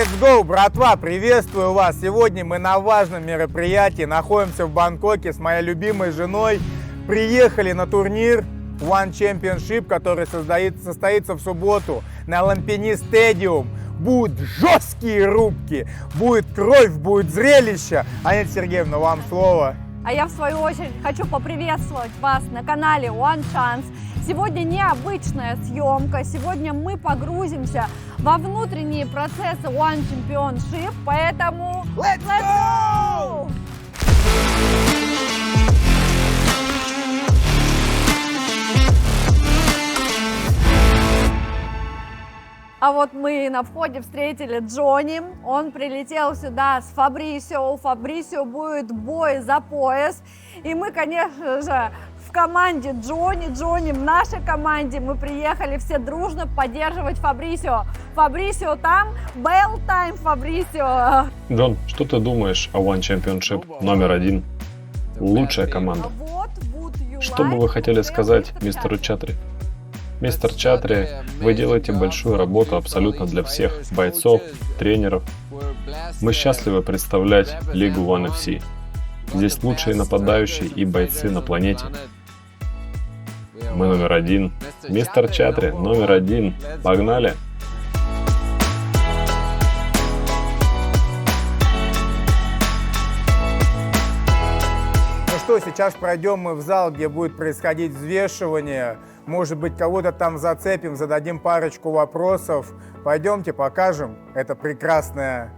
Let's go, братва! Приветствую вас! Сегодня мы на важном мероприятии, находимся в Бангкоке с моей любимой женой. Приехали на турнир One Championship, который состоится в субботу на Лампини Стадиум. Будут жесткие рубки, будет кровь, будет зрелище. Анетта Сергеевна, вам слово. А я в свою очередь хочу поприветствовать вас на канале One Chance. Сегодня необычная съемка, сегодня мы погрузимся во внутренние процессы One Championship, поэтому Let's go! А вот мы на входе встретили Джонни, он прилетел сюда с Фабрисио, у Фабрисио будет бой за пояс, и мы, конечно же, в команде Джонни, в нашей команде мы приехали все дружно поддерживать Фабрисио. Фабрисио там, bell time Фабрисио. Джон, что ты думаешь о One Championship номер 1? Лучшая команда. Что бы вы хотели сказать мистеру Чатри? Мистер Чатри, вы делаете большую работу абсолютно для всех бойцов, тренеров. Мы счастливы представлять Лигу One FC. Здесь лучшие нападающие и бойцы на планете. Мы номер 1. Мистер Чатри, номер 1. Погнали! Ну что, сейчас пройдем мы в зал, где будет происходить взвешивание. Может быть, кого-то там зацепим, зададим парочку вопросов. Пойдемте, покажем эту прекрасную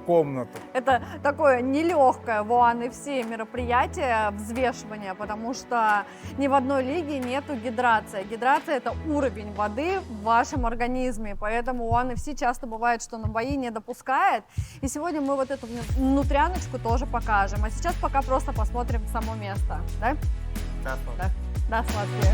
комнату. Это такое нелегкое в One FC мероприятие взвешивания, потому что ни в одной лиге нету гидрации. Гидрация – это уровень воды в вашем организме, поэтому One FC часто бывает, что на бои не допускает. И сегодня мы вот эту внутряночку тоже покажем. А сейчас пока просто посмотрим само место. Да? Да. Да, сладкие.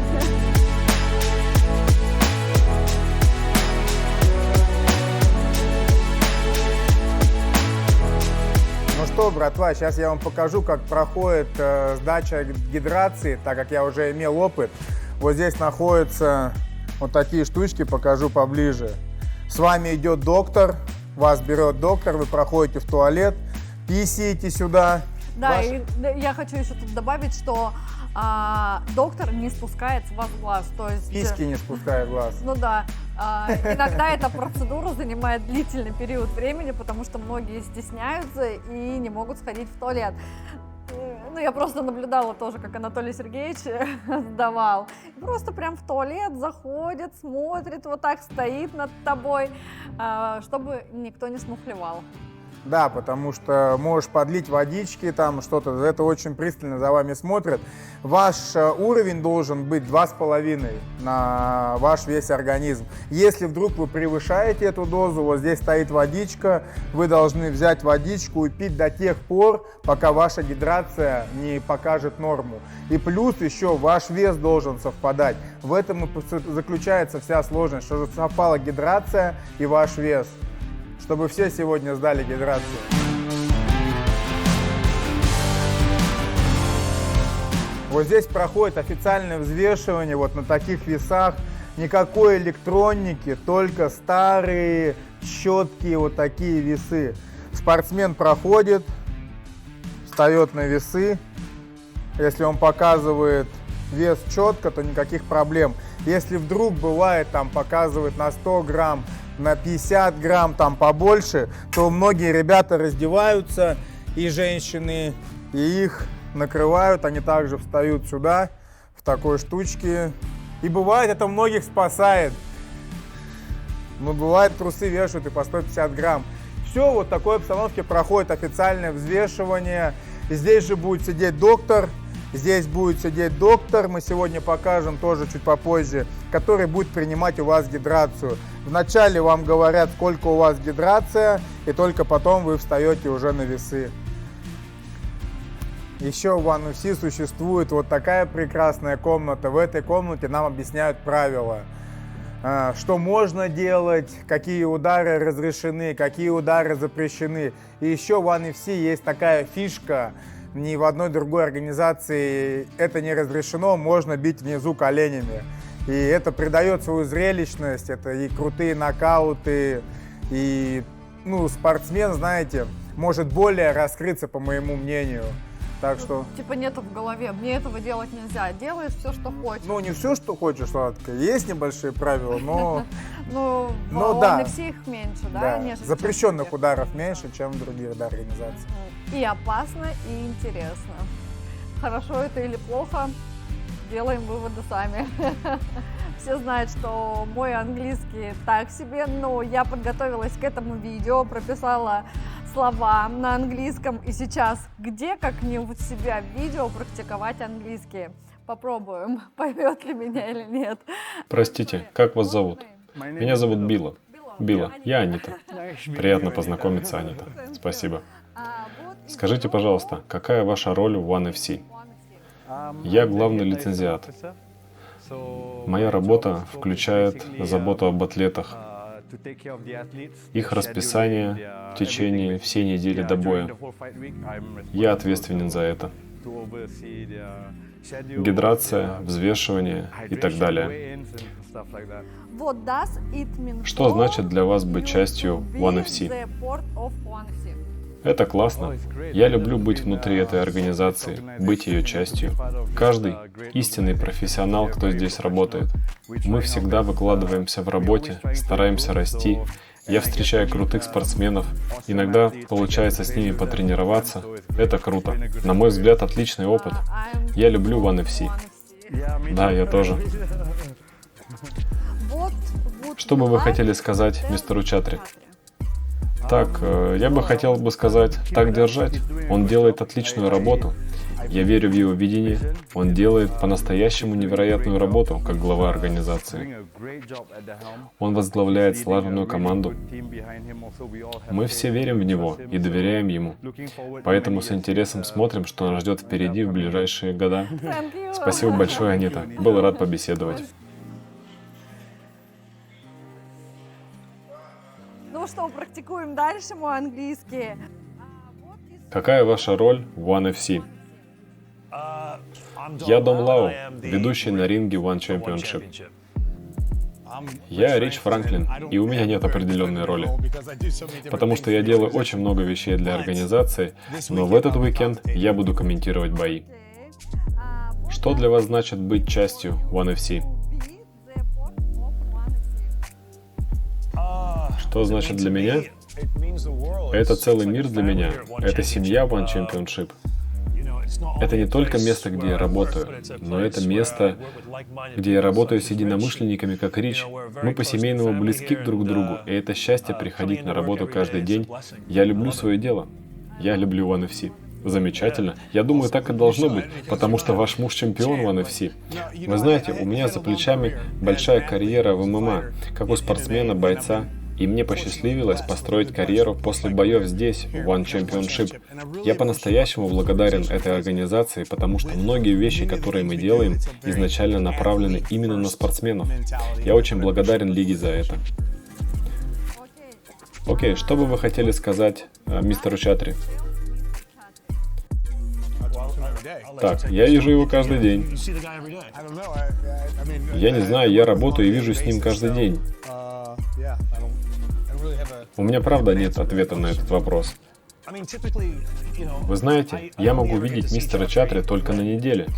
Ну что, братва, сейчас я вам покажу, как проходит сдача гидрации, так как я уже имел опыт. Вот здесь находятся вот такие штучки, покажу поближе. С вами идет доктор, вас берет доктор, вы проходите в туалет, писаете сюда. Да, и я хочу еще тут добавить, что доктор не спускает с вас глаз. То есть, Письки не спускает глаз. Ну да. Иногда эта процедура занимает длительный период времени, потому что многие стесняются и не могут сходить в туалет. Ну, я просто наблюдала тоже, как Анатолий Сергеевич сдавал. Просто прям в туалет заходит, смотрит, вот так стоит над тобой, чтобы никто не смухлевал. Да, потому что можешь подлить водички, там что-то, это очень пристально за вами смотрят. Ваш уровень должен быть 2,5 на ваш весь организм. Если вдруг вы превышаете эту дозу, вот здесь стоит водичка, вы должны взять водичку и пить до тех пор, пока ваша гидрация не покажет норму. И плюс еще ваш вес должен совпадать. В этом и заключается вся сложность, что совпала гидрация и ваш вес. Чтобы все сегодня сдали гидрацию. Вот здесь проходит официальное взвешивание вот на таких весах. Никакой электроники, только старые, четкие вот такие весы. Спортсмен проходит, встает на весы. Если он показывает вес четко, то никаких проблем. Если вдруг бывает, там показывает на 100 грамм, на 50 грамм, там побольше, то многие ребята раздеваются, и женщины, и их накрывают, они также встают сюда, в такой штучке. И бывает, это многих спасает. Но бывает, трусы вешают и по 150 грамм. Все, вот в такой обстановке проходит официальное взвешивание. Здесь же будет сидеть доктор. Здесь будет сидеть доктор, мы сегодня покажем тоже чуть попозже, который будет принимать у вас гидрацию. Вначале вам говорят, сколько у вас гидрация, и только потом вы встаете уже на весы. Еще в One FC существует вот такая прекрасная комната. В этой комнате нам объясняют правила. Что можно делать, какие удары разрешены, какие удары запрещены. И еще в One FC есть такая фишка. Ни в одной другой организации это не разрешено, можно бить внизу коленями. И это придает свою зрелищность, это и крутые нокауты, И, ну, спортсмен, знаете, может более раскрыться, по моему мнению. Так что, Типа нету в голове, мне этого делать нельзя. Делаешь все, что хочешь. ну, не все, что хочешь, Сладко. Есть небольшие правила, но Ну, ну в да. ONFC их меньше, да? да, нежели чем запрещенных других. ударов меньше, чем в других организациях. И опасно, и интересно. Хорошо это или плохо, делаем выводы сами. Все знают, что мой английский так себе, но я подготовилась к этому видео, прописала слова на английском, и сейчас где, как не у себя в видео, практиковать английский. Попробуем, поймет ли меня или нет. Простите, как вас зовут? Меня зовут Билла. Билла, я Анита. Приятно познакомиться, Анита. Спасибо. Скажите, пожалуйста, какая ваша роль в ONE FC? Я главный лицензиат. Моя работа включает заботу об атлетах, их расписание в течение всей недели до боя. Я ответственен за это. Гидрация, взвешивание и так далее. What does it mean Что значит для вас быть частью ONE FC? the port of ONE FC? Это классно. Я люблю быть внутри этой организации, быть ее частью. Каждый истинный профессионал, кто здесь работает. Мы всегда выкладываемся в работе, стараемся расти. Я встречаю крутых спортсменов. Иногда получается с ними потренироваться. Это круто. На мой взгляд, отличный опыт. Я люблю ONE FC. Да, я тоже. Что бы вы хотели сказать мистеру Чатри? Так, я бы хотел сказать, так держать. Он делает отличную работу. Я верю в его видение. Он делает по-настоящему невероятную работу, как глава организации. Он возглавляет слаженную команду. Мы все верим в него и доверяем ему. Поэтому с интересом смотрим, что нас ждет впереди в ближайшие года. Спасибо большое, Анита. Был рад побеседовать. Ну что, практикуем дальше мой английский. Какая ваша роль в ONE FC? Я Дон Лау, ведущий на ринге ONE Championship. Я Рич Франклин, и у меня нет определенной роли, потому что я делаю очень много вещей для организации, но в этот уикенд я буду комментировать бои. Что для вас значит быть частью ONE FC? Что значит для меня? Это целый мир для меня. Это семья ONE Championship. Это не только место, где я работаю, но это место, где я работаю с единомышленниками, как Рич. Мы по-семейному близки друг к другу, и это счастье приходить на работу каждый день. Я люблю свое дело. Я люблю ONE FC. Замечательно. Я думаю, так и должно быть, потому что ваш муж чемпион ONE FC. Вы знаете, у меня за плечами большая карьера в ММА, как у спортсмена, бойца. И мне посчастливилось построить карьеру после боев здесь, в ONE Championship. Я по-настоящему благодарен этой организации, потому что многие вещи, которые мы делаем, изначально направлены именно на спортсменов. Я очень благодарен Лиге за это. Окей, что бы вы хотели сказать мистеру Чатри? Так, я вижу его каждый день. Я не знаю, я работаю и вижу с ним каждый день. У меня правда нет ответа на этот вопрос. Вы знаете, я могу видеть мистера Чатри только на неделе,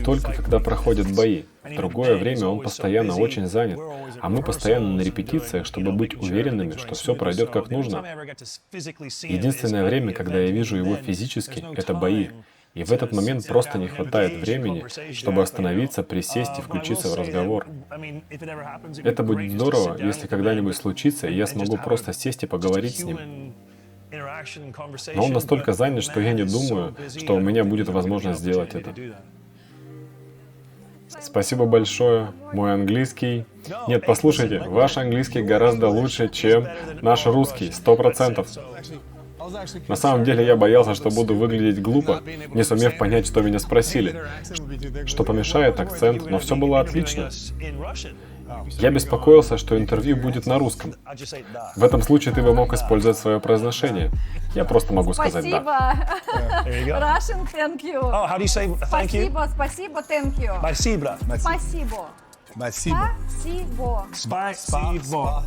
только когда проходят бои. В другое время он постоянно очень занят, а мы постоянно на репетициях, чтобы быть уверенными, что все пройдет как нужно. Единственное время, когда я вижу его физически, это бои. И в этот момент просто не хватает времени, чтобы остановиться, присесть и включиться в разговор. Это будет здорово, если когда-нибудь случится, и я смогу просто сесть и поговорить с ним. Но он настолько занят, что я не думаю, что у меня будет возможность сделать это. Спасибо большое. Мой английский... Нет, послушайте, ваш английский гораздо лучше, чем наш русский, 100%. На самом деле я боялся, что буду выглядеть глупо, не сумев понять, что меня спросили. Что помешает акцент, но все было отлично. Я беспокоился, что интервью будет на русском. В этом случае ты бы мог использовать свое произношение. Я просто могу сказать «да». Спасибо. Russian, thank you. Oh, how do you say thank you? Спасибо, спасибо, thank you. Спасибо. Спасибо. Спасибо. Спасибо. Спасибо.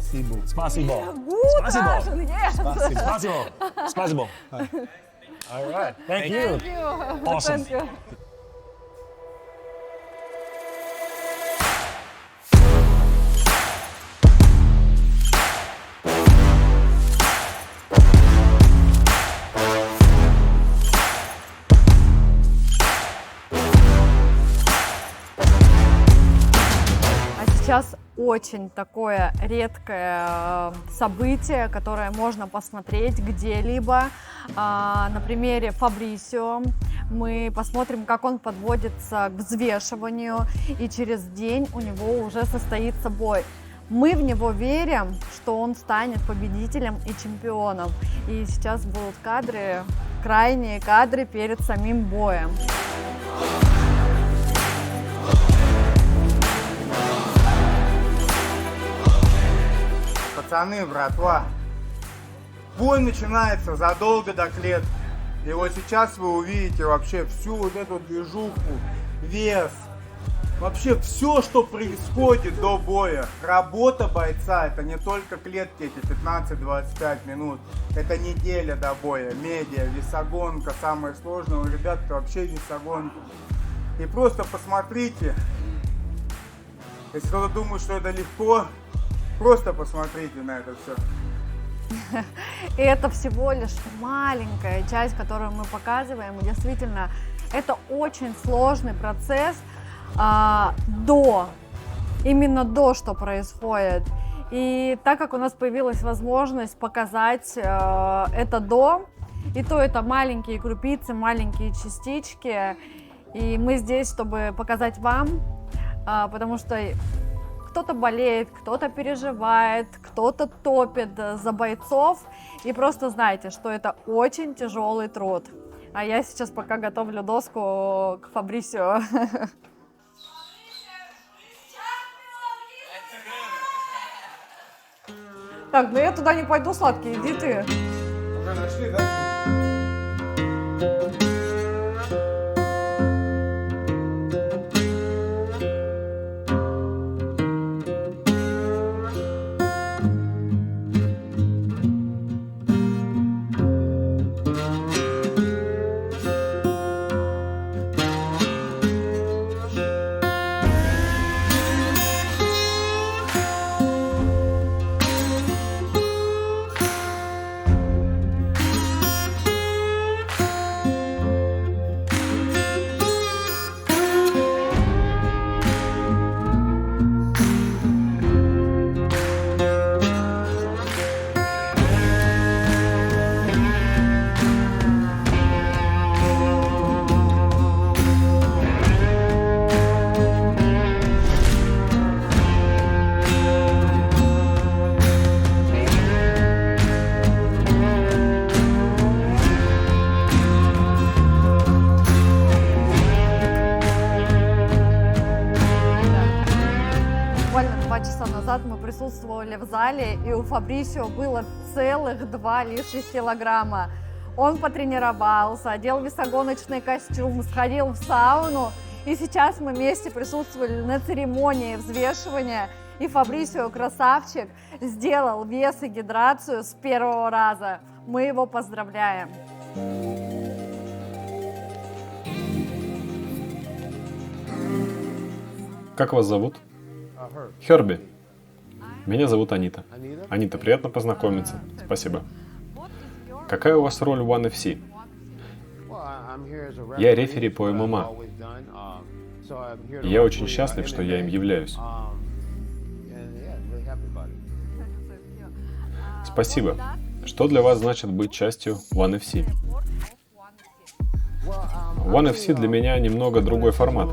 Спасибо. Good Спасибо. Russian, yes. Спасибо. Спасибо. All right. Thank you. Thank you. Awesome. Thank you. Сейчас очень такое редкое событие, которое можно посмотреть где-либо. На примере Фабрисио мы посмотрим, как он подводится к взвешиванию, и через день у него уже состоится бой. Мы в него верим, что он станет победителем и чемпионом. И сейчас будут кадры, крайние кадры перед самим боем. Пацаны, братва, бой начинается задолго до клетки. И вот сейчас вы увидите вообще всю вот эту движуху, вес, вообще все, что происходит до боя. Работа бойца, это не только клетки, эти 15-25 минут. Это неделя до боя, медиа, весогонка, самое сложное у ребят это вообще весогонка. И просто посмотрите, если кто-то думает, что это легко, просто посмотрите на это все. И это всего лишь маленькая часть, которую мы показываем. И действительно, это очень сложный процесс именно до, что происходит. И так как у нас появилась возможность показать это до, и то это маленькие крупицы, маленькие частички. И мы здесь, чтобы показать вам, потому что кто-то болеет, кто-то переживает, кто-то топит за бойцов. И просто знайте, что это очень тяжелый труд. А я сейчас пока готовлю доску к Фабрисио. Так, ну я туда не пойду, сладкий, иди ты. Уже нашли, да? Мы присутствовали в зале, и у Фабрисио было целых 2 лишних килограмма. Он потренировался, одел весогоночный костюм, сходил в сауну, и сейчас мы вместе присутствовали на церемонии взвешивания, и Фабрисио, красавчик, сделал вес и гидрацию с первого раза. Мы его поздравляем. Как вас зовут? Херби. Меня зовут Анита. Анита, приятно познакомиться. Спасибо. Какая у вас роль в One FC? Я рефери по ММА. Я очень счастлив, что я им являюсь. Спасибо. Что для вас значит быть частью One FC? One FC для меня немного другой формат.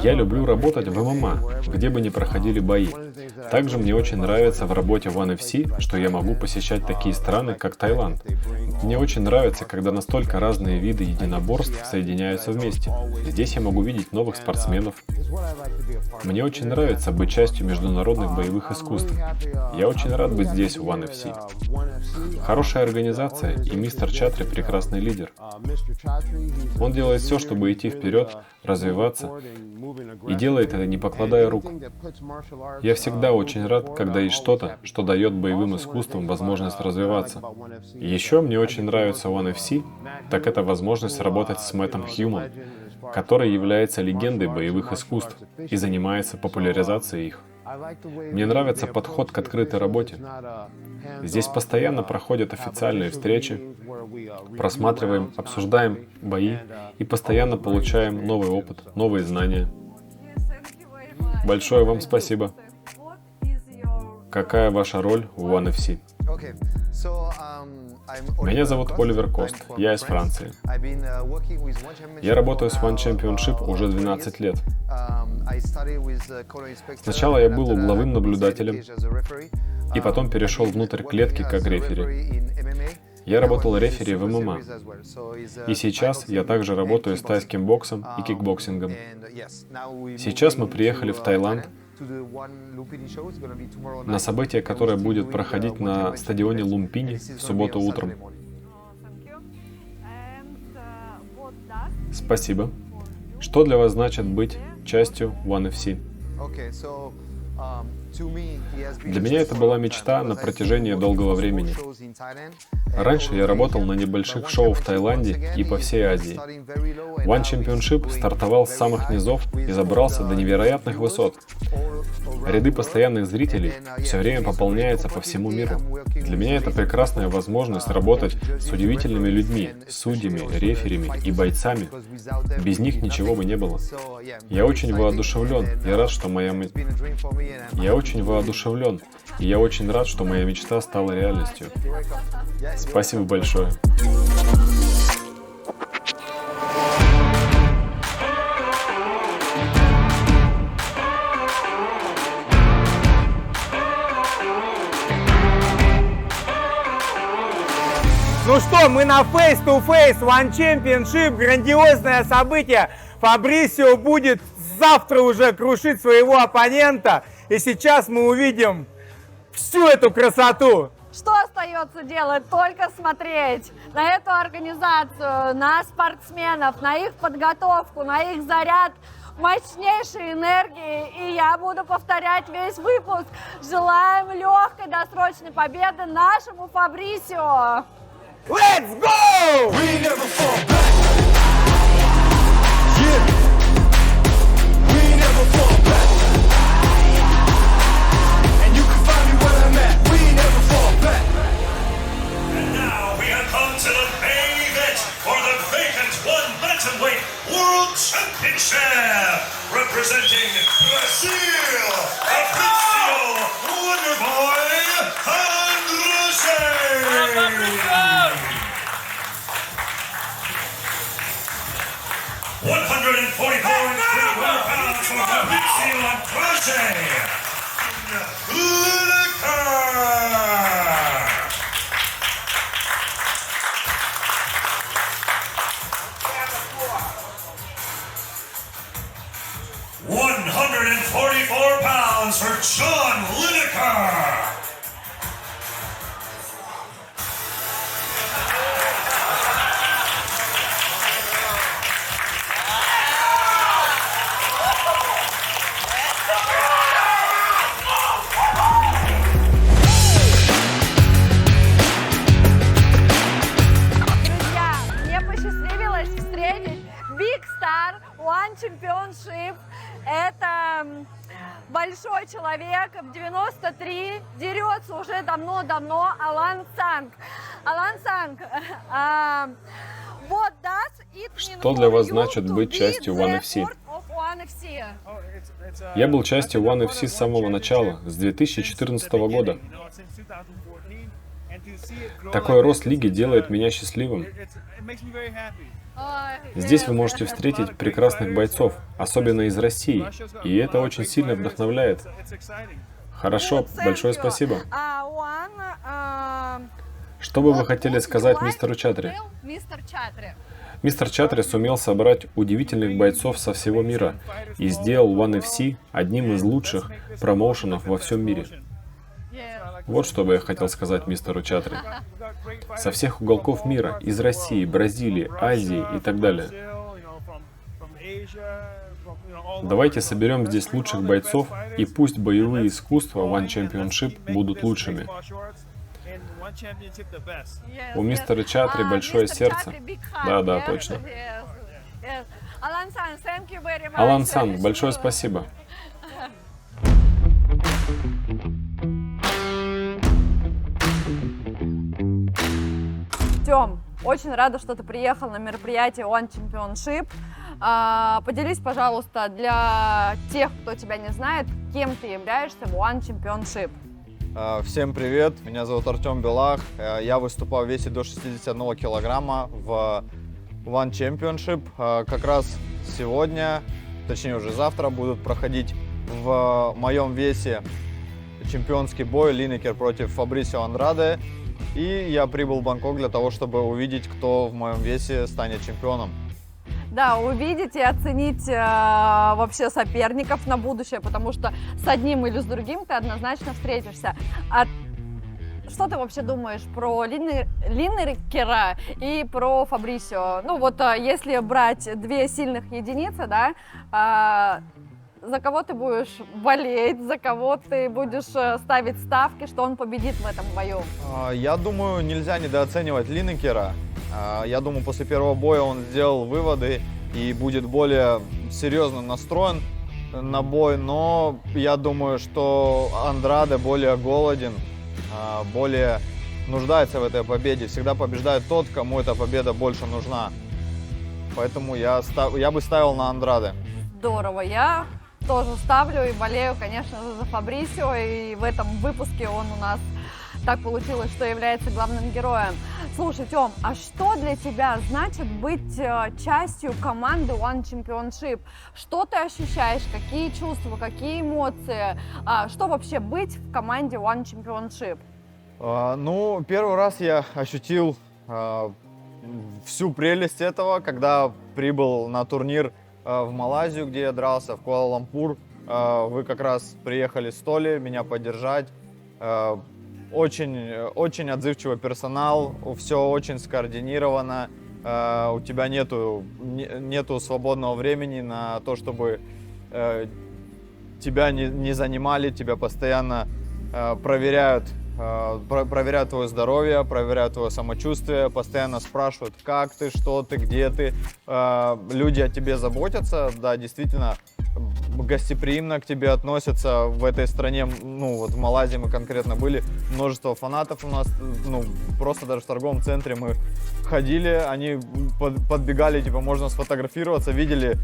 Я люблю работать в ММА, где бы ни проходили бои. Также мне очень нравится в работе в One FC, что я могу посещать такие страны, как Таиланд. Мне очень нравится, когда настолько разные виды единоборств соединяются вместе. Здесь я могу видеть новых спортсменов. Мне очень нравится быть частью международных боевых искусств. Я очень рад быть здесь, в One FC. Хорошая организация, и мистер Чатри прекрасный лидер. Он делает все, чтобы идти вперед развиваться и делает это, не покладая рук. Я всегда очень рад, когда есть что-то, что дает боевым искусствам возможность развиваться. Еще мне очень нравится One FC, так это возможность работать с Мэттом Хьюмом, который является легендой боевых искусств и занимается популяризацией их. Мне нравится подход к открытой работе. Здесь постоянно проходят официальные встречи, просматриваем, обсуждаем бои и постоянно получаем новый опыт, новые знания. Большое вам спасибо. Какая ваша роль в One FC? Меня зовут Оливер Кост, я из Франции. Я работаю с One Championship уже 12 лет. Сначала я был угловым наблюдателем, и потом перешел внутрь клетки как рефери. Я работал рефери в ММА. И сейчас я также работаю с тайским боксом и кикбоксингом. Сейчас мы приехали в Таиланд на событие, которое будет проходить на стадионе Лумпини в субботу утром. Спасибо. Что для вас значит быть частью One FC? Для меня это была мечта на протяжении долгого времени. Раньше я работал на небольших шоу в Таиланде и по всей Азии. One Championship стартовал с самых низов и забрался до невероятных высот. Ряды постоянных зрителей все время пополняются по всему миру. Для меня это прекрасная возможность работать с удивительными людьми, судьями, реферями и бойцами. Без них ничего бы не было. Я очень воодушевлен и рад, что моя мечта стала реальностью. Спасибо большое. Ну что, мы на Face to Face One Championship, грандиозное событие. Фабрисио будет завтра уже крушить своего оппонента. И сейчас мы увидим всю эту красоту. Что остается делать? Только смотреть на эту организацию, на спортсменов, на их подготовку, на их заряд мощнейшей энергии. И я буду повторять весь выпуск. Желаем легкой досрочной победы нашему Фабрисио. Let's go! We never fall back. Yeah. We never fall back. And you can find me where I'm at. We never fall back. And now we have come to the main event for the vacant one bantamweight world championship. Representing Brazil, Fabrício Wonderboy Andrade. 144 pounds for Fabrício Andrade. Lineker. 144 pounds for John Lineker. Друзья, мне посчастливилось встретить Big Star One Championship. Это большой человек, в 93, дерется уже давно-давно, Алан Санг. Алан Санг, what does it mean Что для вас for you значит to быть be частью One the FC? sport of One FC? Я был частью One FC с самого начала, с 2014 года. Такой рост лиги делает меня счастливым. Здесь вы можете встретить прекрасных бойцов, особенно из России, и это очень сильно вдохновляет. Хорошо, большое спасибо. Что бы вы хотели сказать мистеру Чатри? Мистер Чатри сумел собрать удивительных бойцов со всего мира и сделал One FC одним из лучших промоушенов во всем мире. Вот что бы я хотел сказать мистеру Чатри. Со всех уголков мира, из России, Бразилии, Азии и так далее. Давайте соберем здесь лучших бойцов, и пусть боевые искусства One Championship будут лучшими. У мистера Чатри большое сердце. Да, точно. Алан Сан, большое спасибо. Тём, очень рада, что ты приехал на мероприятие One Championship. Поделись, пожалуйста, для тех, кто тебя не знает, кем ты являешься в One Championship. Всем привет, меня зовут Артем Белах, я выступал в весе до 61 килограмма в One Championship. Как раз сегодня, точнее уже завтра, будут проходить в моем весе чемпионский бой Линекер против Фабрисио Андраде. И я прибыл в Бангкок для того, чтобы увидеть, кто в моем весе станет чемпионом. Да, увидеть и оценить вообще соперников на будущее, потому что с одним или с другим ты однозначно встретишься. А что ты вообще думаешь про Линекера и про Фабрисио? Ну вот если брать две сильных единицы, да, за кого ты будешь болеть, за кого ты будешь ставить ставки, что он победит в этом бою? Я думаю, нельзя недооценивать Линекера. Я думаю, после первого боя он сделал выводы и будет более серьезно настроен на бой. Но я думаю, что Андраде более голоден, более нуждается в этой победе. Всегда побеждает тот, кому эта победа больше нужна. Поэтому я бы ставил на Андраде. Здорово. Я тоже ставлю и болею, конечно же, за Фабрисио. И в этом выпуске он у нас так получилось, что является главным героем. Слушай, Тём, а что для тебя значит быть частью команды One Championship? Что ты ощущаешь? Какие чувства, какие эмоции? Что вообще быть в команде One Championship? Ну, первый раз я ощутил всю прелесть этого, когда прибыл на турнир в Малайзию, где я дрался, в Куала-Лумпур. Вы как раз приехали с Толи меня поддержать. Очень отзывчивый персонал, все очень скоординировано, у тебя нету свободного времени на то, чтобы тебя не занимали, тебя постоянно проверяют твое здоровье, проверяют твое самочувствие, постоянно спрашивают, как ты, что ты, где ты. Люди о тебе заботятся, да, действительно, гостеприимно к тебе относятся в этой стране. Ну, вот в Малайзии мы конкретно были, множество фанатов у нас, ну, просто даже в торговом центре мы ходили, они подбегали, типа, можно сфотографироваться, видели,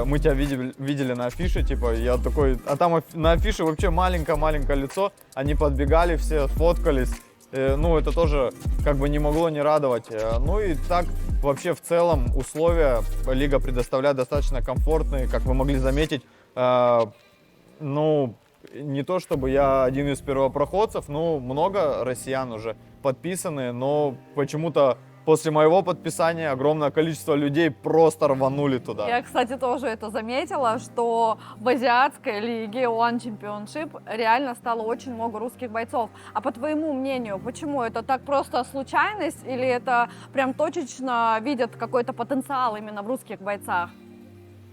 мы тебя видели на афише, типа, я такой, а там на афише вообще маленькое лицо, они подбегали, все фоткались. Ну, это тоже как бы не могло не радовать. Ну и так вообще в целом условия лига предоставляет достаточно комфортные, как вы могли заметить. Ну, не то чтобы я один из первопроходцев, но много россиян уже подписаны, но почему-то после моего подписания огромное количество людей просто рванули туда. Я, кстати, тоже это заметила, что в азиатской лиге One Championship реально стало очень много русских бойцов. А по твоему мнению, почему? Это так просто случайность или это прям точечно видят какой-то потенциал именно в русских бойцах?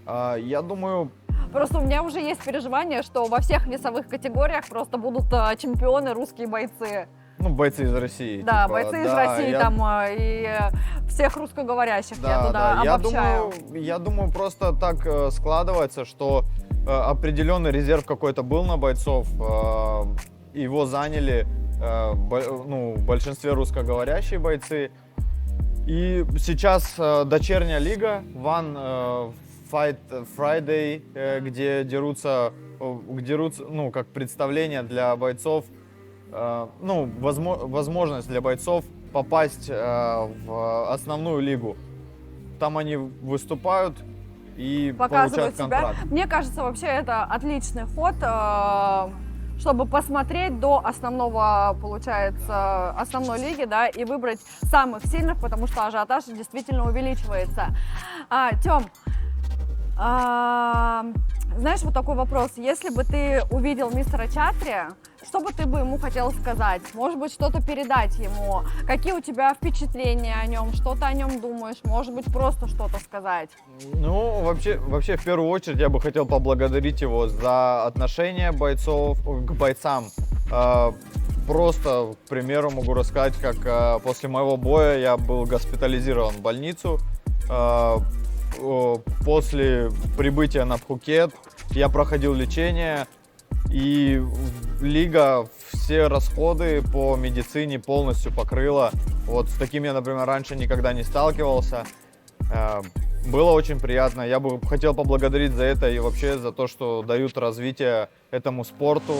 Я думаю... Просто у меня уже есть переживание, что во всех весовых категориях просто будут чемпионы русские бойцы. Ну, бойцы из России. Да, типа, бойцы из России там и всех русскоговорящих, да, я туда обобщаю. Я думаю, просто так складывается, что определенный резерв какой-то был на бойцов, его заняли ну, в большинстве русскоговорящие бойцы. И сейчас дочерняя лига One Fight Friday, где дерутся, ну, как представление для бойцов, ну, возможность для бойцов попасть в основную лигу. Там они выступают и показывают получают контракт. Себя. Мне кажется, вообще это отличный ход, чтобы посмотреть до основного, получается, основной лиги, да, и выбрать самых сильных, потому что ажиотаж действительно увеличивается. Тём, Знаешь, вот такой вопрос. Если бы ты увидел мистера Чатри, что бы ты бы ему хотел сказать? Может быть, что-то передать ему? Какие у тебя впечатления о нем? Что ты о нем думаешь? Может быть, просто что-то сказать? Ну, вообще, в первую очередь, я бы хотел поблагодарить его за отношение бойцов к бойцам. Просто, к примеру, могу рассказать, как после моего боя я был госпитализирован в больницу. После прибытия на Пхукет я проходил лечение, и лига все расходы по медицине полностью покрыла. Вот с таким я, например, раньше никогда не сталкивался. Было очень приятно. Я бы хотел поблагодарить за это и вообще за то, что дают развитие этому спорту.